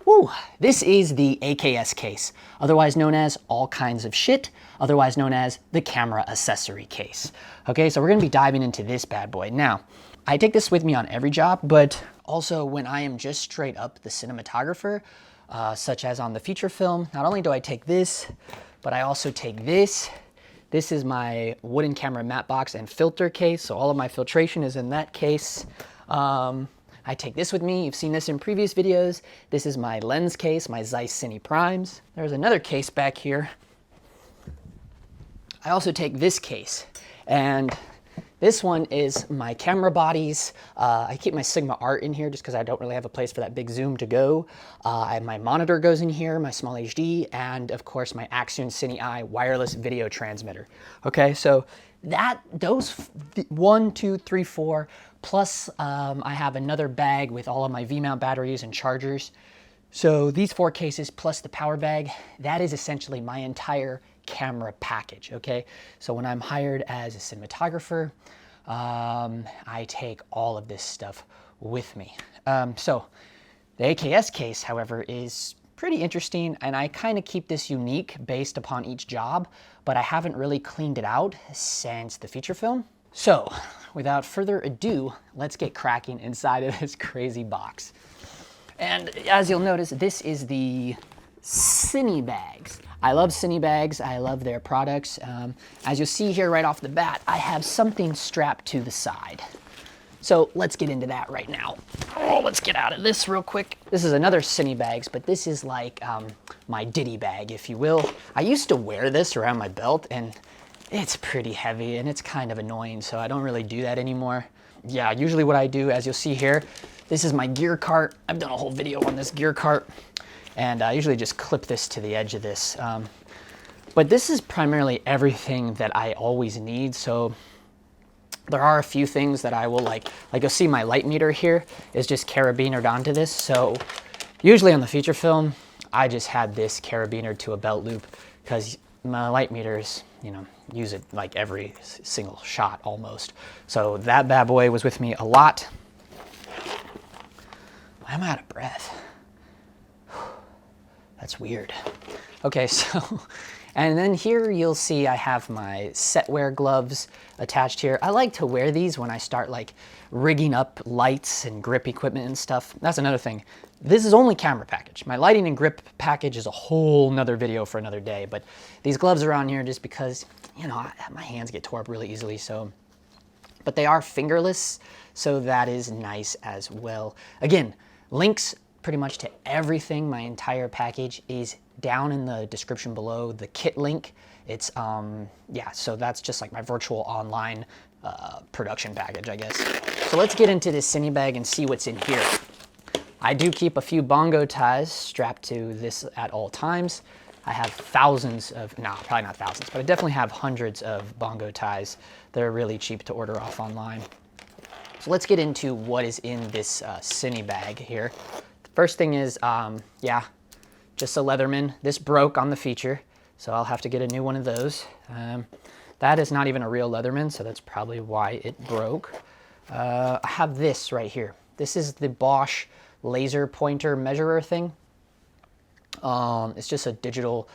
Woo. This is the AKS case, otherwise known as all kinds of shit, otherwise known as the camera accessory case. Okay, so we're gonna be diving into this bad boy. Now, I take this with me on every job, but also when I am just straight up the cinematographer, such as on the feature film, not only do I take this, but I also take this. This is my wooden camera matte box and filter case, so all of my filtration is in that case. I take this with me. You've seen this in previous videos. This is my lens case, my Zeiss Cine Primes. There's another case back here. I also take this case, and this one is my camera bodies. I keep my Sigma Art in here just because I don't really have a place for that big zoom to go. My monitor goes in here, my small HD, and of course my Axion Cine Eye wireless video transmitter. Okay, so those 1, 2, 3, 4, plus I have another bag with all of my V-mount batteries and chargers. So these 4 cases plus the power bag, that is essentially my entire camera package, okay? So when I'm hired as a cinematographer, I take all of this stuff with me. So the AKS case, however, is pretty interesting, and I kind of keep this unique based upon each job, but I haven't really cleaned it out since the feature film. So without further ado, let's get cracking inside of this crazy box. And as you'll notice, this is the Cine Bags. I love Cine Bags. I love their products. As you'll see here right off the bat, I have something strapped to the side. So let's get into that right now. Oh, let's get out of this real quick. This is another Cine Bags, but this is like my ditty bag, if you will. I used to wear this around my belt, and it's pretty heavy and it's kind of annoying, so I don't really do that anymore. Yeah, usually what I do, as you'll see here, this is my gear cart. I've done a whole video on this gear cart. And I usually just clip this to the edge of this. But this is primarily everything that I always need. So there are a few things that I will like you'll see my light meter here is just carabinered onto this. So usually on the feature film, I just had this carabinered to a belt loop because my light meters, you know, use it like every single shot almost. So that bad boy was with me a lot. I'm out of breath. That's weird. Okay, so, and then here you'll see I have my SetWear gloves attached here. I like to wear these when I start like rigging up lights and grip equipment and stuff. That's another thing. This is only camera package. My lighting and grip package is a whole nother video for another day, but these gloves are on here just because, you know, my hands get tore up really easily, so. But they are fingerless, so that is nice as well. Again, links pretty much to everything, my entire package, is down in the description below, the kit link. It's, yeah, so that's just like my virtual online production package, I guess. So let's get into this Cine Bag and see what's in here. I do keep a few Bongo Ties strapped to this at all times. I have thousands of, no, probably not thousands, but I definitely have hundreds of Bongo Ties. They're really cheap to order off online. So let's get into what is in this Cine Bag here. First thing is, yeah, just a Leatherman. This broke on the feature, so I'll have to get a new one of those. That is not even a real Leatherman, so that's probably why it broke. I have this right here. This is the Bosch laser pointer measurer thing. It's just a digital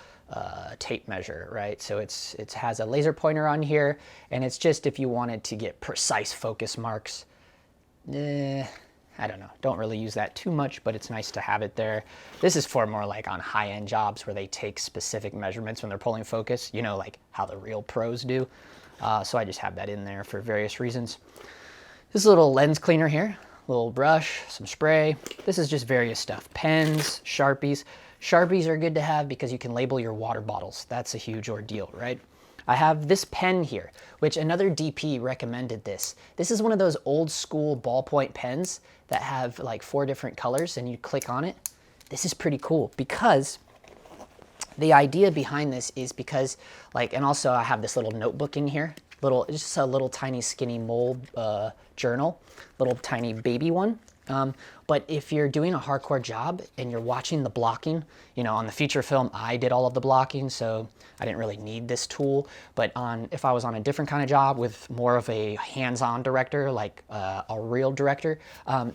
tape measure, right? So it has a laser pointer on here, and it's just if you wanted to get precise focus marks. I don't know, don't really use that too much, but it's nice to have it there. This is for more like on high-end jobs where they take specific measurements when they're pulling focus, you know, like how the real pros do. So I just have that in there for various reasons. This is a little lens cleaner here, little brush, some spray. This is just various stuff, pens, Sharpies. Sharpies are good to have because you can label your water bottles. That's a huge ordeal, right? I have this pen here, which another DP recommended this. This is one of those old school ballpoint pens that have like 4 different colors and you click on it. This is pretty cool because the idea behind this is because like, and also I have this little notebook in here, just a little tiny skinny mold journal, little tiny baby one. But if you're doing a hardcore job and you're watching the blocking, you know, on the feature film, I did all of the blocking, so I didn't really need this tool. But if I was on a different kind of job with more of a hands-on director, like a real director,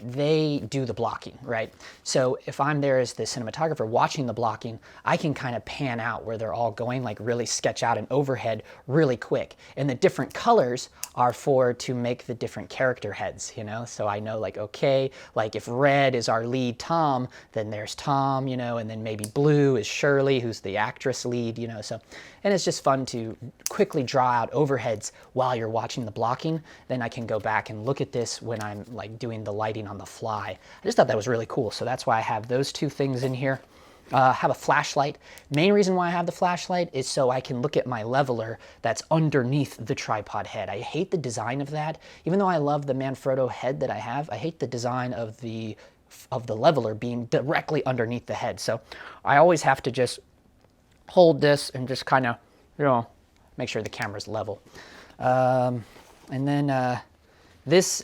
they do the blocking, right? So if I'm there as the cinematographer watching the blocking, I can kind of pan out where they're all going, like really sketch out an overhead really quick. And the different colors are to make the different character heads, you know? So I know, like, okay, like if red is our lead Tom, then there's Tom, you know, and then maybe blue is Shirley, who's the actress lead, you know, so. And it's just fun to quickly draw out overheads while you're watching the blocking. Then I can go back and look at this when I'm like doing the lighting on the fly. I just thought that was really cool. So that's why I have those two things in here. Have a flashlight. Main reason why I have the flashlight is so I can look at my leveler that's underneath the tripod head. I hate the design of that. Even though I love the Manfrotto head that I have, I hate the design of the leveler being directly underneath the head. So I always have to just hold this and just kind of, you know, make sure the camera's level. And then this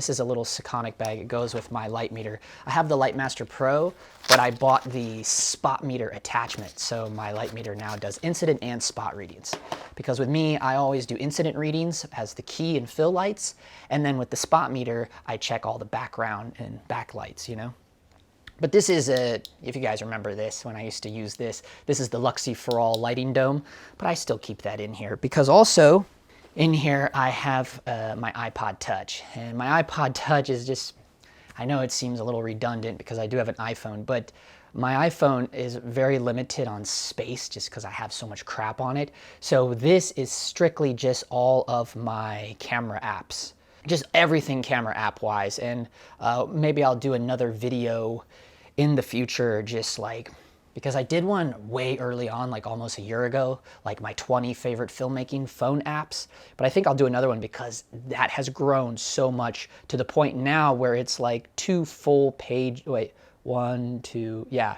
is a little Sekonic bag. It goes with my light meter. I have the LiteMaster Pro, but I bought the spot meter attachment. So my light meter now does incident and spot readings. Because with me, I always do incident readings as the key and fill lights. And then with the spot meter, I check all the background and backlights, you know. But this is if you guys remember this, when I used to use this is the Luxi For All lighting dome, but I still keep that in here because also in here I have my iPod Touch. And my iPod Touch is just, I know it seems a little redundant because I do have an iPhone, but my iPhone is very limited on space just because I have so much crap on it. So this is strictly just all of my camera apps. Just everything camera app wise. And maybe I'll do another video in the future, just like, because I did one way early on, like almost a year ago, like my 20 favorite filmmaking phone apps. But I think I'll do another one because that has grown so much to the point now where it's like 2 full page, wait, 1, 2, yeah,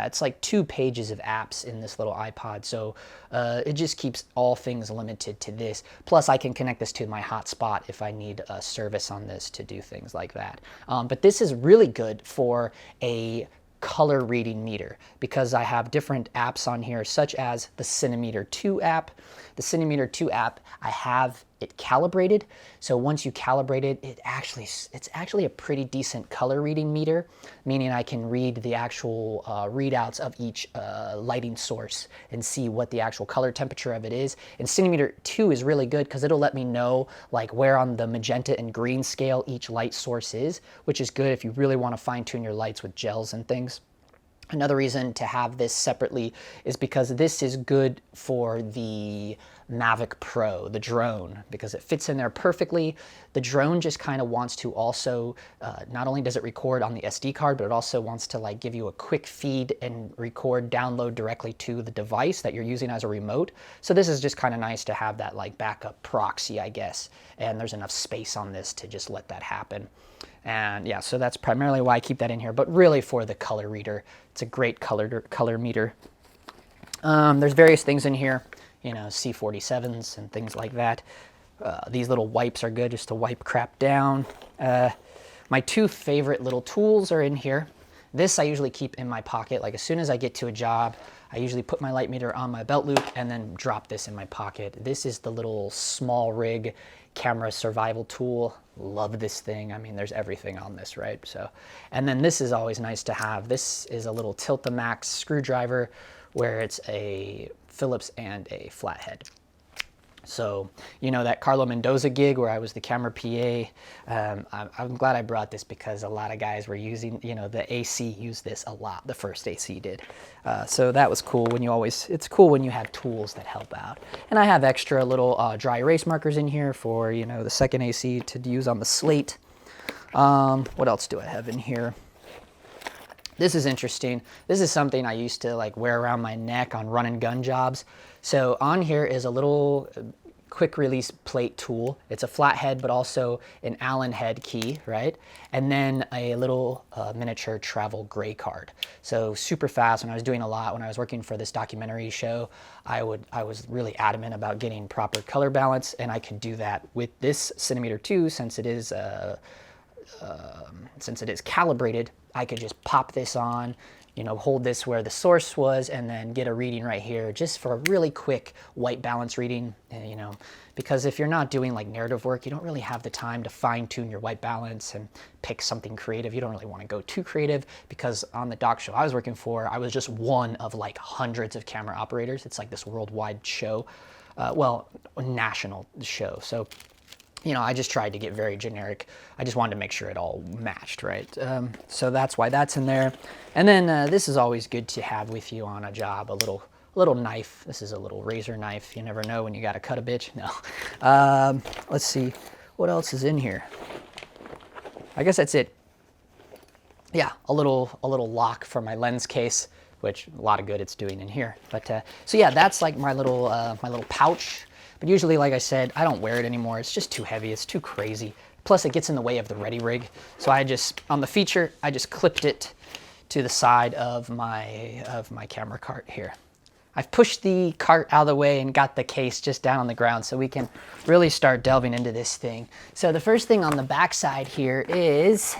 it's like 2 pages of apps in this little iPod. So it just keeps all things limited to this. Plus I can connect this to my hotspot if I need a service on this to do things like that. But this is really good for a color reading meter because I have different apps on here such as the Cinemeter 2 app. The Cinemeter 2 app, I have it calibrated. So once you calibrate it, it's actually a pretty decent color reading meter, meaning I can read the actual readouts of each lighting source and see what the actual color temperature of it is. And Cinemeter 2 is really good because it'll let me know like where on the magenta and green scale each light source is, which is good if you really want to fine tune your lights with gels and things. Another reason to have this separately is because this is good for the Mavic Pro, the drone, because it fits in there perfectly. The drone just kind of wants to also, not only does it record on the SD card, but it also wants to like give you a quick feed and record, download directly to the device that you're using as a remote. So this is just kind of nice to have that like backup proxy, I guess. And there's enough space on this to just let that happen. And yeah, so that's primarily why I keep that in here, but really for the color reader. It's a great color meter. There's various things in here, you know, C47s and things like that. These little wipes are good just to wipe crap down. My 2 favorite little tools are in here. This I usually keep in my pocket. Like as soon as I get to a job, I usually put my light meter on my belt loop and then drop this in my pocket. This is the little SmallRig camera survival tool. Love this thing. I mean, there's everything on this, right? So, and then this is always nice to have. This is a little Tilt-A-Max screwdriver where it's a Phillips and a flathead. So, you know, that Carlo Mendoza gig where I was the camera PA, I'm glad I brought this because a lot of guys were using, you know, the AC used this a lot, the first AC did. So that was cool when it's cool when you have tools that help out. And I have extra little dry erase markers in here for, you know, the second AC to use on the slate. What else do I have in here? This is interesting. This is something I used to like wear around my neck on run and gun jobs. So on here is a little quick release plate tool. It's a flathead, but also an Allen head key, right? And then a little miniature travel gray card. So super fast. When I was doing a lot, when I was working for this documentary show, I was really adamant about getting proper color balance, and I could do that with this Cinemeter 2 since it is since it is calibrated, I could just pop this on, you know, hold this where the source was, and then get a reading right here just for a really quick white balance reading, you know, because if you're not doing like narrative work, you don't really have the time to fine tune your white balance and pick something creative. You don't really want to go too creative, because on the doc show I was working for, I was just one of like hundreds of camera operators. It's like this worldwide show, well, national show. So, you know, I just tried to get very generic. I just wanted to make sure it all matched, right? So that's why that's in there. And then this is always good to have with you on a job, a little knife. This is a little razor knife. You never know when you got to cut a bitch. No. Let's see. What else is in here? I guess that's it. Yeah, a little lock for my lens case, which a lot of good it's doing in here. But so yeah, that's like my little pouch. But usually, like I said, I don't wear it anymore. It's just too heavy. It's too crazy. Plus, it gets in the way of the ready rig. So I just, on the feature, I just clipped it to the side of my camera cart here. I've pushed the cart out of the way and got the case just down on the ground so we can really start delving into this thing. So the first thing on the back side here is,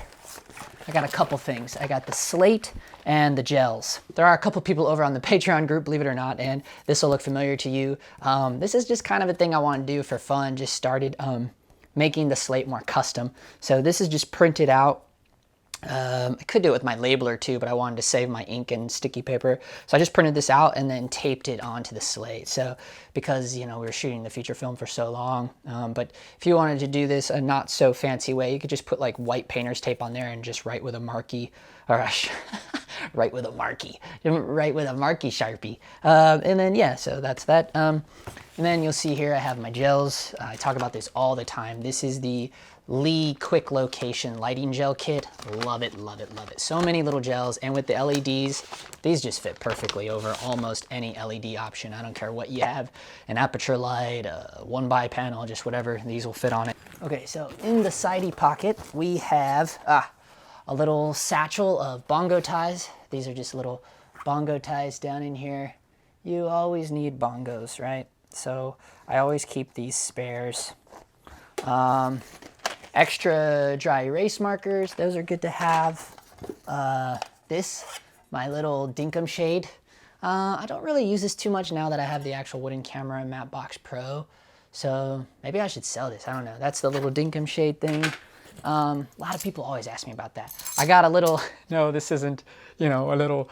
I got a couple things. I got the slate and the gels. There are a couple people over on the Patreon group, believe it or not, and this will look familiar to you. This is just kind of a thing I want to do for fun. Just started making the slate more custom. So this is just printed out. I could do it with my labeler too, but I wanted to save my ink and sticky paper. So I just printed this out and then taped it onto the slate. So because, you know, we were shooting the feature film for so long, but if you wanted to do this a not so fancy way, you could just put like white painter's tape on there and just write with a Marquee, or write with a Marquee Sharpie. And then, yeah, so that's that. And then you'll see here I have my gels. I talk about this all the time. This is the Lee Quick Location Lighting Gel Kit. Love it, love it, love it. So many little gels, and with the LEDs, these just fit perfectly over almost any LED option. I don't care what you have, an aperture light, a 1x panel, just whatever, these will fit on it. Okay, so in the sidey pocket, we have a little satchel of Bongo Ties. These are just little Bongo Ties down in here. You always need bongos, right? So I always keep these spares. Extra dry erase markers, those are good to have. My little Dinkum shade. I don't really use this too much now that I have the actual wooden camera and Mapbox Pro. So maybe I should sell this, I don't know. That's the little Dinkum shade thing. A lot of people always ask me about that. I got a little, no, this isn't, you know, a little,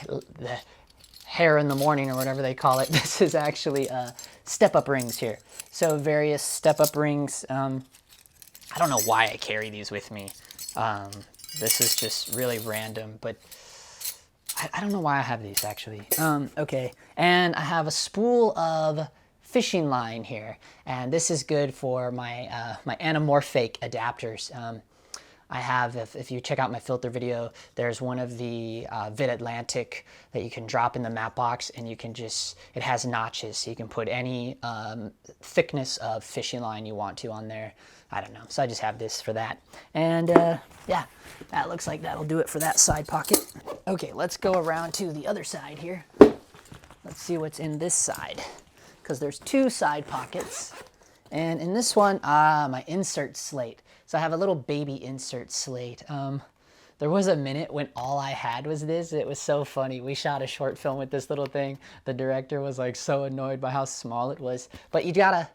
the hair in the morning or whatever they call it. This is actually step-up rings here. So various step-up rings. I don't know why I carry these with me. This is just really random, but I don't know why I have these actually. Okay, and I have a spool of fishing line here, and this is good for my my anamorphic adapters. I have, if you check out my filter video, there's one of the Vid Atlantic that you can drop in the map box, and you can just, it has notches, so you can put any thickness of fishing line you want to on there. I don't know, so I just have this for that. And yeah, that looks like that'll do it for that side pocket. Okay, let's go around to the other side here. Let's see what's in this side, because there's two side pockets. And in this one, my insert slate. So I have a little baby insert slate. There was a minute when all I had was this. It was so funny. We shot a short film with this little thing. The director was like so annoyed by how small it was. But you gotta,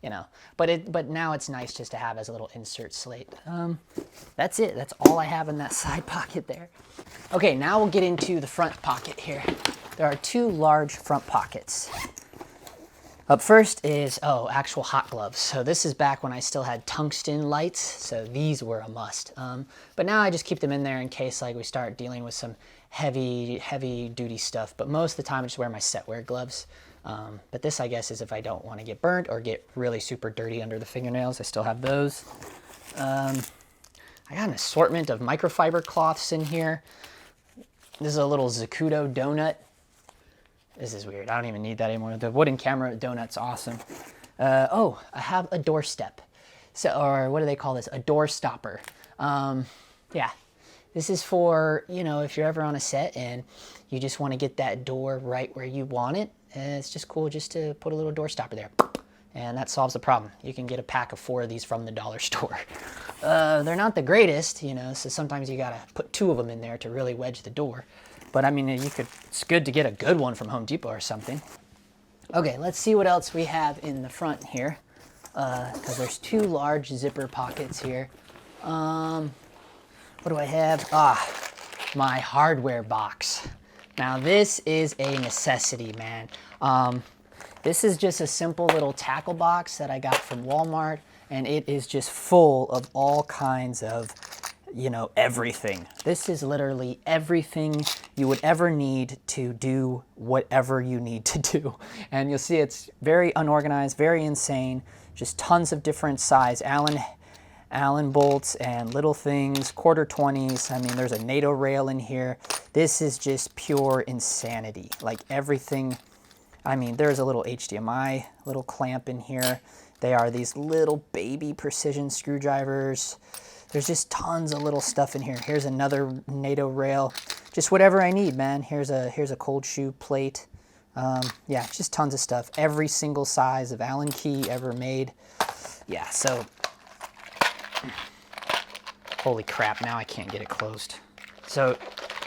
you know, but now it's nice just to have as a little insert slate. That's it. That's all I have in that side pocket there. Okay, now we'll get into the front pocket here. There are two large front pockets. Up first is, actual hot gloves. So this is back when I still had tungsten lights, so these were a must. But now I just keep them in there in case like we start dealing with some heavy duty stuff. But most of the time I just wear my SetWear gloves. But this, I guess, is if I don't want to get burnt or get really super dirty under the fingernails. I still have those. I got an assortment of microfiber cloths in here. This is a little Zacuto donut. This is weird. I don't even need that anymore. The wooden camera donut's awesome. I have a doorstep. So, or what do they call this? A door stopper. Yeah, this is for, you know, if you're ever on a set and you just want to get that door right where you want it. It's just cool just to put a little door stopper there. and that solves the problem. You can get a pack of 4 of these from the dollar store. They're not the greatest, you know, so sometimes you gotta put 2 of them in there to really wedge the door. But I mean, it's good to get a good one from Home Depot or something. Okay, let's see what else we have in the front here, because there's 2 large zipper pockets here. What do I have? My hardware box. Now this is a necessity, man. This is just a simple little tackle box that I got from Walmart, and it is just full of all kinds of, you know, everything. This is literally everything you would ever need to do whatever you need to do. And you'll see it's very unorganized, very insane, just tons of different size Allen bolts and little things, 1/4-20s. I mean, there's a NATO rail in here. This is just pure insanity. Like everything, I mean, there's a little HDMI, little clamp in here. They are these little baby precision screwdrivers. There's just tons of little stuff in here. Here's another NATO rail. Just whatever I need, man. Here's a cold shoe plate. Yeah, just tons of stuff. Every single size of Allen key ever made. Yeah, so holy crap, now I can't get it closed. So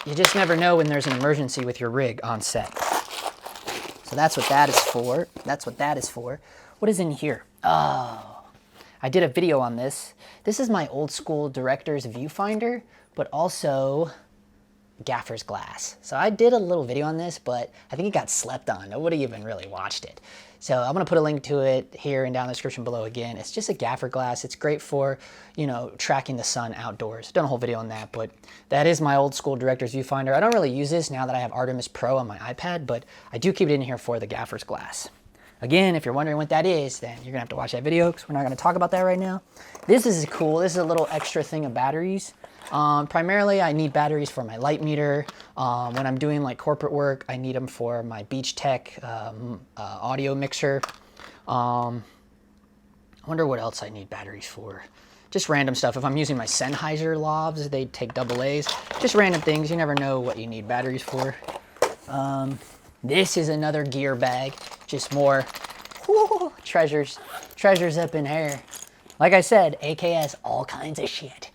you just never know when there's an emergency with your rig on set. So that's what that is for. That's what that is for. What is in here? Oh, I did a video on this. This is my old school director's viewfinder, but also gaffer's glass. So I did a little video on this, but I think it got slept on. Nobody even really watched it. So I'm gonna put a link to it here and down in the description below again. It's just a gaffer glass. It's great for, you know, tracking the sun outdoors. Done a whole video on that, but that is my old school director's viewfinder. I don't really use this now that I have Artemis Pro on my iPad, but I do keep it in here for the gaffer's glass. Again, if you're wondering what that is, then you're gonna have to watch that video because we're not gonna talk about that right now. This is cool. This is a little extra thing of batteries. Primarily, I need batteries for my light meter. When I'm doing like corporate work, I need them for my Beach Tech audio mixer. I wonder what else I need batteries for. Just random stuff. If I'm using my Sennheiser lavs, they take AA's. Just random things. You never know what you need batteries for. This is another gear bag. Just more treasures up in here. Like I said, AKS, all kinds of shit.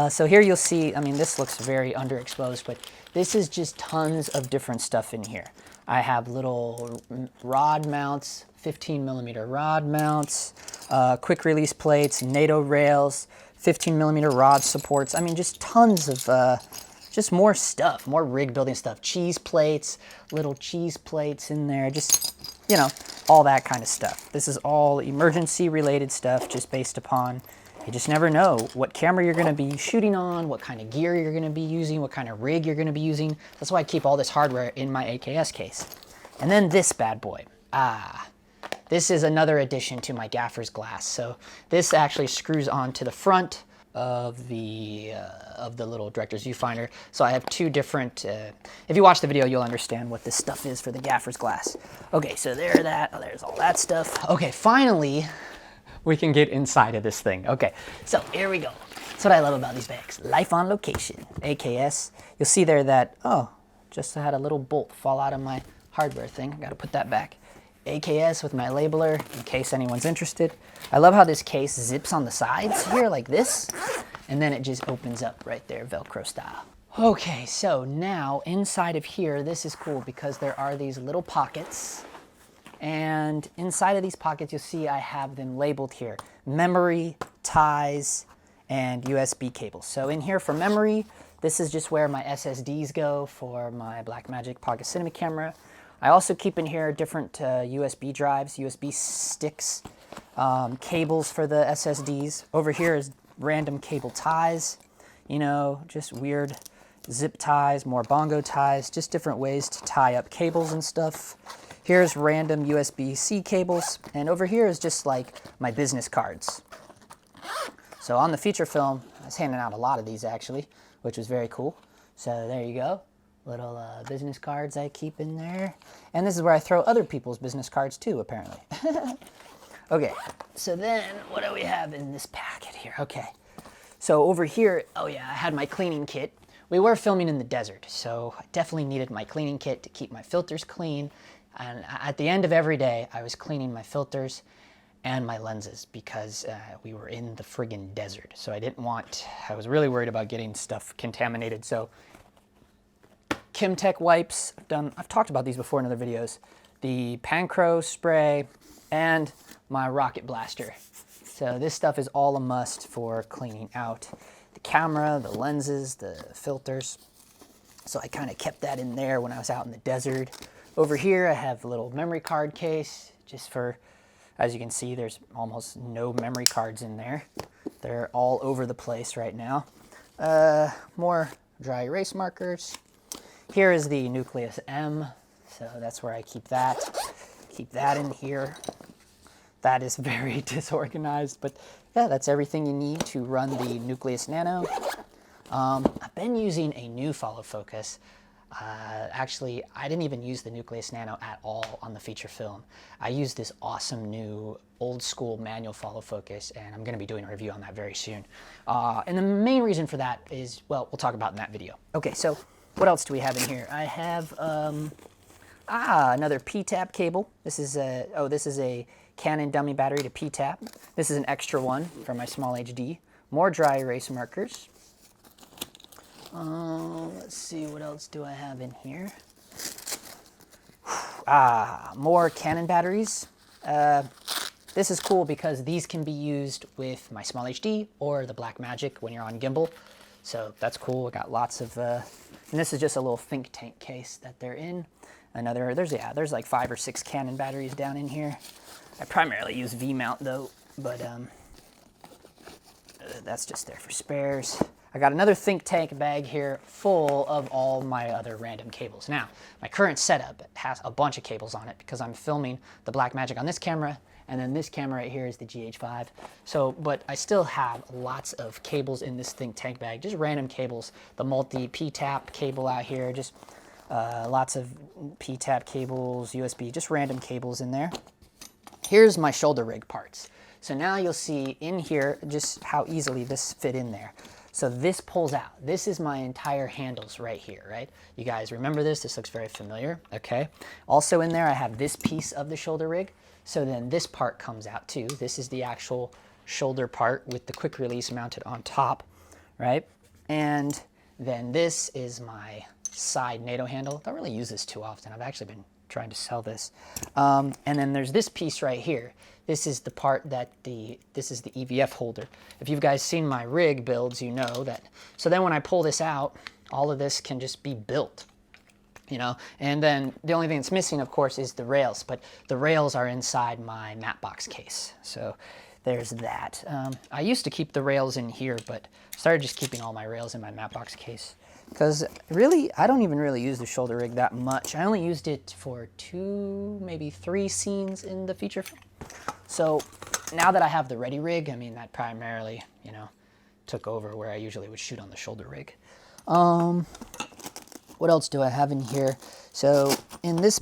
So here you'll see, I mean, this looks very underexposed, but this is just tons of different stuff in here. I have little rod mounts, 15mm rod mounts, quick release plates, NATO rails, 15mm rod supports. I mean, just tons of, just more stuff, more rig building stuff. Cheese plates, little cheese plates in there, just, you know, all that kind of stuff. This is all emergency related stuff just based upon, you just never know what camera you're gonna be shooting on, what kind of gear you're gonna be using, what kind of rig you're gonna be using. That's why I keep all this hardware in my AKS case. And then this bad boy. This is another addition to my gaffer's glass. So this actually screws onto the front of the little director's viewfinder. So I have 2 different, if you watch the video, you'll understand what this stuff is for the gaffer's glass. Okay, so there's all that stuff. Okay, finally, we can get inside of this thing. Okay, so here we go. That's what I love about these bags. Life on location, AKS. You'll see there that, oh, just had a little bolt fall out of my hardware thing. Gotta put that back. AKS with my labeler, in case anyone's interested. I love how this case zips on the sides here like this, and then it just opens up right there, Velcro style. Okay, so now inside of here, this is cool because there are these little pockets, and inside of these pockets, you'll see I have them labeled here. Memory, ties, and USB cables. So in here for memory, this is just where my SSDs go for my Blackmagic Pocket Cinema camera. I also keep in here different USB drives, USB sticks, cables for the SSDs. Over here is random cable ties, you know, just weird zip ties, more bongo ties, just different ways to tie up cables and stuff. Here's random USB-C cables, and over here is just like my business cards. So on the feature film, I was handing out a lot of these actually, which was very cool. So there you go. Little business cards I keep in there. And this is where I throw other people's business cards too, apparently. Okay, so then what do we have in this packet here? Okay, so over here, oh yeah, I had my cleaning kit. We were filming in the desert, so I definitely needed my cleaning kit to keep my filters clean. And at the end of every day, I was cleaning my filters. and my lenses because we were in the friggin' desert. So I was really worried about getting stuff contaminated. So Kimtech wipes, I've talked about these before in other videos. The Pancro spray and my rocket blaster. So this stuff is all a must for cleaning out the camera, the lenses, the filters. So I kind of kept that in there when I was out in the desert. Over here I have a little memory card case, just for, as you can see, there's almost no memory cards in there. They're all over the place right now. More dry erase markers. Here is the Nucleus M, so that's where I keep that. Keep that in here. That is very disorganized, but yeah, that's everything you need to run the Nucleus Nano. I've been using a new follow focus. Actually, I didn't even use the Nucleus Nano at all on the feature film. I used this awesome new old school manual follow focus, and I'm going to be doing a review on that very soon. And the main reason for that is, well, we'll talk about in that video. Okay, so what else do we have in here? I have another P-tap cable. This is a Canon dummy battery to P-tap. This is an extra one for my small HD. More dry erase markers. Let's see, what else do I have in here? More Canon batteries. This is cool because these can be used with my small HD or the Blackmagic when you're on gimbal. So that's cool. I got lots of, and this is just a little think tank case that they're in. There's like 5 or 6 Canon batteries down in here. I primarily use V-mount though, but that's just there for spares. I got another think tank bag here full of all my other random cables. Now, my current setup has a bunch of cables on it because I'm filming the Blackmagic on this camera, and then this camera right here is the GH5. So, but I still have lots of cables in this think tank bag, just random cables. The multi P-tap cable out here, just lots of P-tap cables, USB, just random cables in there. Here's my shoulder rig parts. So now you'll see in here just how easily this fit in there. So this pulls out. This is my entire handles right here, right? You guys remember this? This looks very familiar, okay? Also in there, I have this piece of the shoulder rig. So then this part comes out too. This is the actual shoulder part with the quick release mounted on top, right? And then this is my side NATO handle. Don't really use this too often. I've actually been trying to sell this. And then there's this piece right here. This is the part that this is the Evf holder. If you've guys seen my rig builds, you know that. So then when I pull this out, all of this can just be built, you know? And then the only thing that's missing, of course, is the rails, but the rails are inside my matte box case. So there's that. I used to keep the rails in here, but started just keeping all my rails in my matte box case. Because really, I don't even really use the shoulder rig that much. I only used it for 2, maybe 3 scenes in the feature film. So now that I have the ready rig, I mean, that primarily, you know, took over where I usually would shoot on the shoulder rig. What else do I have in here? So in this,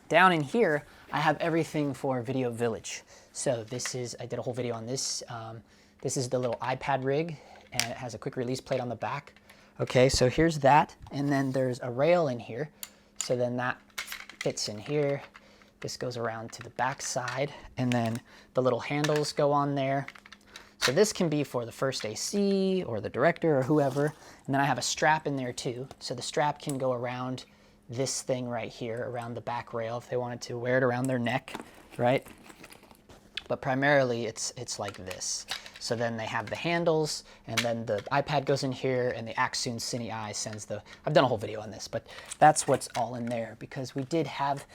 down in here, I have everything for Video Village. So this is, I did a whole video on this. This is the little iPad rig, and it has a quick release plate on the back. Okay, so here's that, and then there's a rail in here. So then that fits in here. This goes around to the back side, and then the little handles go on there. So this can be for the first AC or the director or whoever. And then I have a strap in there too. So the strap can go around this thing right here, around the back rail if they wanted to wear it around their neck, right? But primarily it's like this. So then they have the handles, and then the iPad goes in here, and the Accessory Cine Eye sends the, I've done a whole video on this, but that's what's all in there, because we did have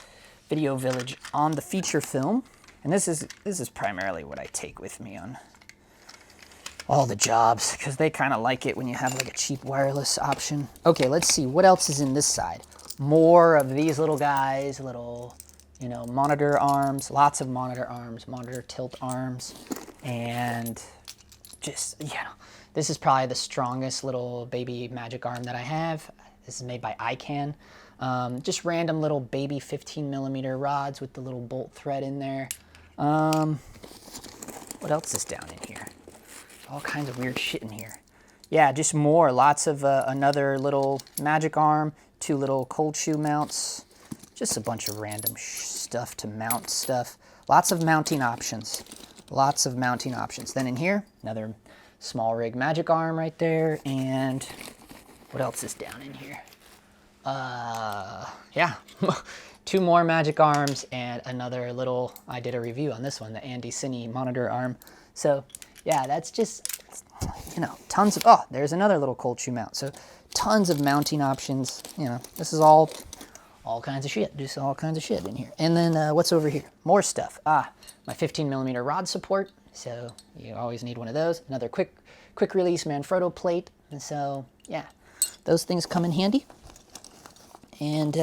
Video Village on the feature film, and this is primarily what I take with me on all the jobs, because they kind of like it when you have like a cheap wireless option. Okay, let's see, what else is in this side? More of these little guys, little, you know, monitor arms, lots of monitor arms, monitor tilt arms, and just, you know, this is probably the strongest little baby magic arm that I have. This is made by ICANN. Just random little baby 15mm rods with the little bolt thread in there. What else is down in here? All kinds of weird shit in here. Yeah, just more, lots of another little magic arm, 2 little cold shoe mounts, just a bunch of random stuff to mount stuff. lots of mounting options. Lots of mounting options. Then in here, another SmallRig magic arm right there. And what else is down in here? Yeah, 2 more magic arms and another little, I did a review on this one, the Andy Cine monitor arm. So yeah, that's just, you know, tons of, oh, there's another little cold shoe mount. So tons of mounting options. You know, this is all kinds of shit, just all kinds of shit in here. And then what's over here? More stuff. My 15mm rod support. So you always need one of those. Another quick release Manfrotto plate. And so yeah, those things come in handy. And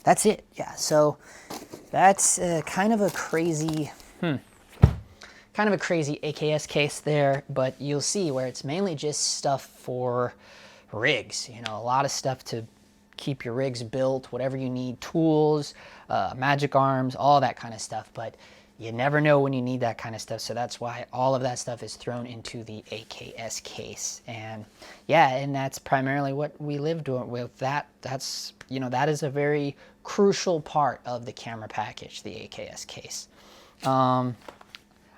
that's it. Yeah, so that's kind of a crazy AKS case there, but you'll see where it's mainly just stuff for rigs. You know, a lot of stuff to keep your rigs built, whatever you need, tools, magic arms, all that kind of stuff. But you never know when you need that kind of stuff, so that's why all of that stuff is thrown into the AKS case. And yeah, and that's primarily what we live doing with that. That's, you know, that is a very crucial part of the camera package, the AKS case. I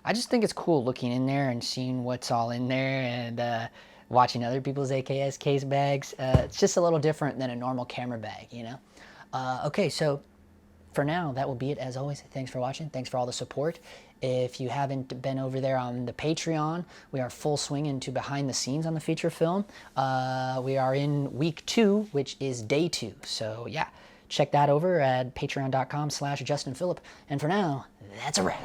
just think it's cool looking in there and seeing what's all in there, and watching other people's AKS case bags. It's just a little different than a normal camera bag, you know? Okay, so for now, that will be it. As always, thanks for watching. Thanks for all the support. If you haven't been over there on the Patreon, we are full swing into behind the scenes on the feature film. We are in week 2, which is day 2. So yeah, check that over at patreon.com/JustinPhillip. And for now, that's a wrap.